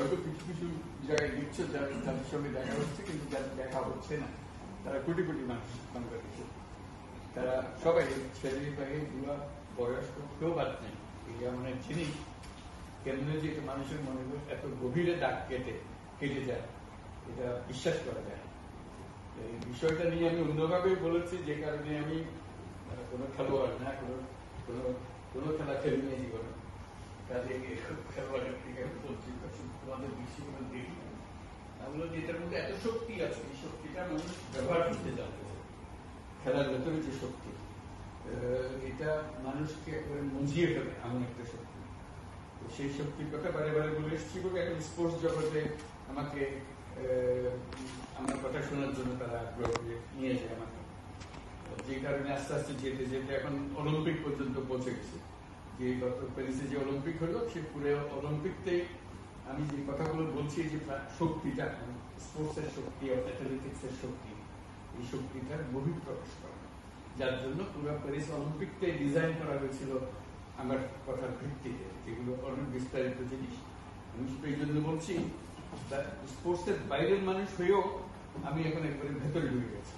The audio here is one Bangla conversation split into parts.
হয়তো কিছু কিছু জায়গায় দেখছো যাদের সঙ্গে দেখা হচ্ছে, কিন্তু যাদের দেখা হচ্ছে না তারা কোটি কোটি মানুষ বাংলাদেশে, তারা সবাই ছেলে বুড়া বয়স্ক কেউ বাদ নেই। এই এমন এক জিনিস কেমন যে মানুষের মনে এত গভীরে দাগ কেটে যায়, এটা বিশ্বাস করা যায়। এই বিষয়টা নিয়ে আমি অন্যভাবে বলেছি, যে কারণে আমি কোনো খেলোয়াড় না, কোনো খেলা খেলি নিয়ে জীবনে, কাজে খেলোয়াড়ের থেকে আমি বলছি তোমাদের দৃষ্টিকোণ দেখি আমরা যে এটার মধ্যে এত শক্তি আছে, এই শক্তিটা মানুষ ব্যবহার করতে জানতে হবে। খেলার ভেতরে যে শক্তি, এটা মানুষকে একেবারে মজিয়ে ফেলে এমন একটা শক্তি। সেই শক্তির কথা বারে বারে বলে এসেছি বলে এখন স্পোর্টস জগতে আমাকে আমার কথা শোনার জন্য তারা আগ্রহ নিয়ে যায় আমাকে, যে কারণে আস্তে আস্তে যেতে যেতে এখন অলিম্পিক পর্যন্ত পৌঁছে গেছে। যে গত প্যারিসে যে অলিম্পিক হলো, সে পুরো অলিম্পিকতেই আমি যে কথাগুলো বলছি, যে শক্তিটা স্পোর্টসের শক্তি, অ্যাথলেটিক্সের শক্তি, এই শক্তিটার বহিঃপ্রকাশ করা, যার জন্য পুরো প্যারিস অলিম্পিকটাই ডিজাইন করা হয়েছিল আমার কথার ভিত্তিতে, যেগুলো অনেক বিস্তারিত জিনিস। আমি এই জন্য বলছি, স্পোর্টসের বাইরের মানুষ হয়েও আমি এখন একবারে ভেতরে ঢুকে গেছি।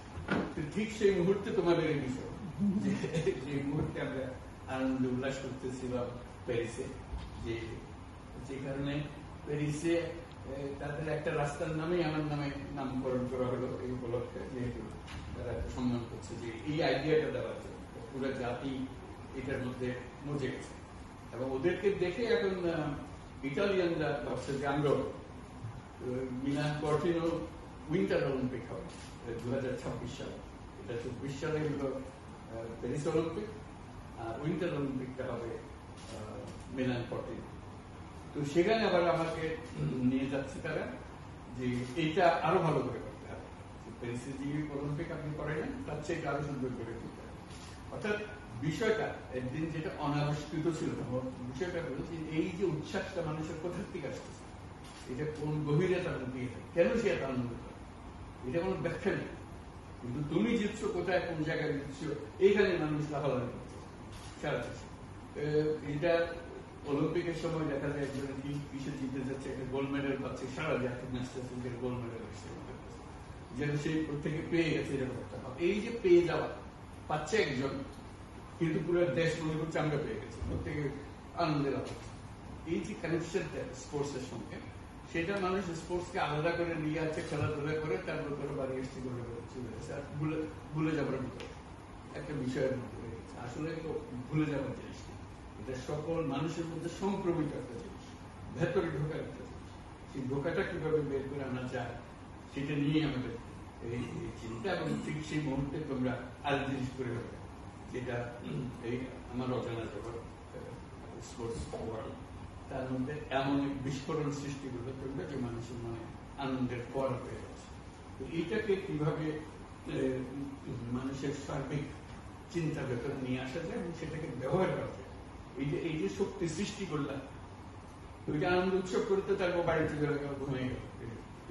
ঠিক সেই মুহূর্তে তোমাদের এই বিষয়, যে মুহূর্তে আমরা আনন্দ উল্লাস করতেছিলাম প্যারিসে, যে কারণে প্যারিসে তাদের একটা রাস্তার নামেই আমার নামে নামকরণ করা হলো এই উপলক্ষে, যেহেতু তারা সম্মান করছে যে এই আইডিয়াটা দেওয়ার জন্য পুরো জাতি এটার মধ্যে মজে গেছে। এবং ওদেরকে দেখে এখন ইটালিয়ানরা ভাবছে যে আমরাও মিলান কর্টিনো উইন্টার অলিম্পিক হবে 2026 সালে, এটা 24 সালে হলো প্যারিস অলিম্পিক, আর উইন্টার অলিম্পিকটা হবে মিলান কর্টিনো। তো সেখানে আবার আমাকে নিয়ে যাচ্ছে তারা, যে এইটা আরো ভালো করে করতে হবে, প্যারিসে যে অলিম্পিক আপনি করেন তার চেয়ে আরো সুন্দর করে করতে হবে। অর্থাৎ বিষয়টা একদিন যেটা অনাবিষ্কৃত ছিল, বিষয়টা হলো যে এই যে উচ্ছ্বাসটা মানুষের কোথার থেকে আসতেছে, এটা কোন গভীরতার মধ্যে কেন সে এত আনন্দ করে, এটা কোনো ব্যাখ্যা নেই। কিন্তু তুমি জিতছো কোথায়, কোন জায়গায় জিতছো, এইখানে মানুষ লাফালাফি করছে সারা দেশে। এটা অলিম্পিকের সময় দেখা যায় একজনের কিসে জিতে যাচ্ছে, একটা গোল্ড মেডেল পাচ্ছে, সারা জাতি নাচতেছে, গোল্ড মেডেল আসছে, যেন সেই প্রত্যেকে পেয়ে গেছে এরকম একটা ভাব। এই যে পেয়ে যাওয়া পাচ্ছে একজন, কিন্তু পুরো দেশ মনে করছে আমরা পেয়ে গেছি, প্রত্যেকে আনন্দের লাভ হচ্ছে। এই যে কানেকশনটা স্পোর্টসের সঙ্গে, সেটা মানুষ স্পোর্টসকে আলাদা করে নিয়ে যাচ্ছে, খেলাধুলা করে তারপর করে বাড়ি এসে করে চলে গেছে, আর ভুলে যাবার মতো একটা বিষয়ের মধ্যে হয়ে গেছে। আসলে ভুলে যাবার জিনিস, এটা সকল মানুষের মধ্যে সংক্রমিত একটা জিনিস, ভেতরে ঢোকা একটা জিনিস। সেই ঢোকাটা কিভাবে বের করে আনা যায়, সেটা নিয়ে আমাদের এই চিন্তা। এবং ঠিক সেই মুহূর্তে তোমরা আর জিনিস করে হবে, যেটা এই আমার অজানা জগৎ স্পোর্টস ওয়ার্ল্ড, তার মধ্যে এমন এক বিস্ফোরণ সৃষ্টি করতে পারবে যে মানুষের মনে আনন্দের পর হয়ে যাচ্ছে। তো এইটাকে কিভাবে মানুষের সার্বিক চিন্তা ভেতরে নিয়ে আসা যায় এবং সেটাকে ব্যবহার করা যায়, এই যে শক্তি সৃষ্টি করলাম, ওইটা আনন্দ উৎসব করতে তারপর বাড়িতে ঘুমিয়ে গেল,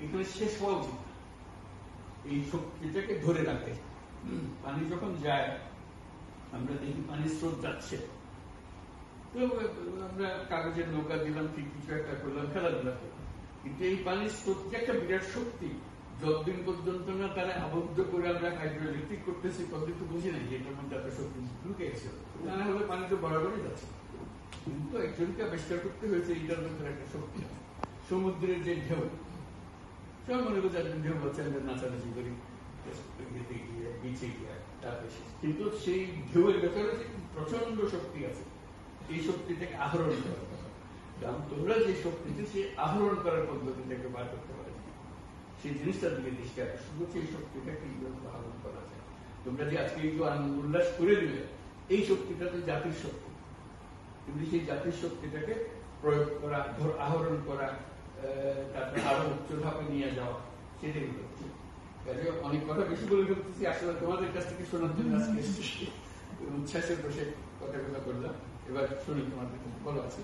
এখানে শেষ হওয়া উচিত। এই শক্তিটাকে ধরে রাখে। পানি যখন যায়, আমরা দেখি পানির স্রোত যাচ্ছে, তো আমরা কাগজের নৌকা দিলাম, ঠিক কিছু একটা করলাম, খেলাধুলা করলাম, কিন্তু এই পানির স্রোত একটা বিরাট শক্তি, যতদিন পর্যন্ত না তারা আবদ্ধ করে আমরা হাইড্রোইলেকট্রিক করতেছি, ততদিন তো বুঝি নাই যে এটার মধ্যে একটা শক্তি ঢুকে গেছে। না হলে পানি তো বরাবরই যাচ্ছে, কিন্তু একজনকে আবিষ্কার করতে হয়েছে এইটার মধ্যে একটা শক্তি। সমুদ্রের যে ঢেউ, সব মনে করছে ঢেউ হচ্ছে, আমরা নাচানাচি করি বিচে গিয়ে, কিন্তু সেই ঢেউয়ের ভেতরে যে প্রচন্ড শক্তি আছে, এই শক্তিটাকে আহরণ করার কথা। কারণ তোমরা যে শক্তিতে সে আহরণ করার পদ্ধতিটাকে বার করতে পারে, সেই জিনিসটার দিকে দৃষ্টি আকর্ষণ করছে, এই শক্তিটাকে আহরণ করা যায়। তোমরা যে আজকে একটু আনন্দ উল্লাস করে দিলে, এই শক্তিটা তো জাতির শক্তি, কিন্তু সেই জাতির শক্তিটাকে প্রয়োগ করা, আহরণ করা, তারপরে আরো উচ্চ ধাপে নিয়ে যাওয়া, সেটাই হচ্ছে। অনেক কথা বেশি বলে ফেলতেছি, আসলে তোমাদের কাছ থেকে শোনার জন্য আজকে উচ্ছ্বাসের বসে কথাগুলো করলাম। এবার শুনি তোমাদের বলো আছে।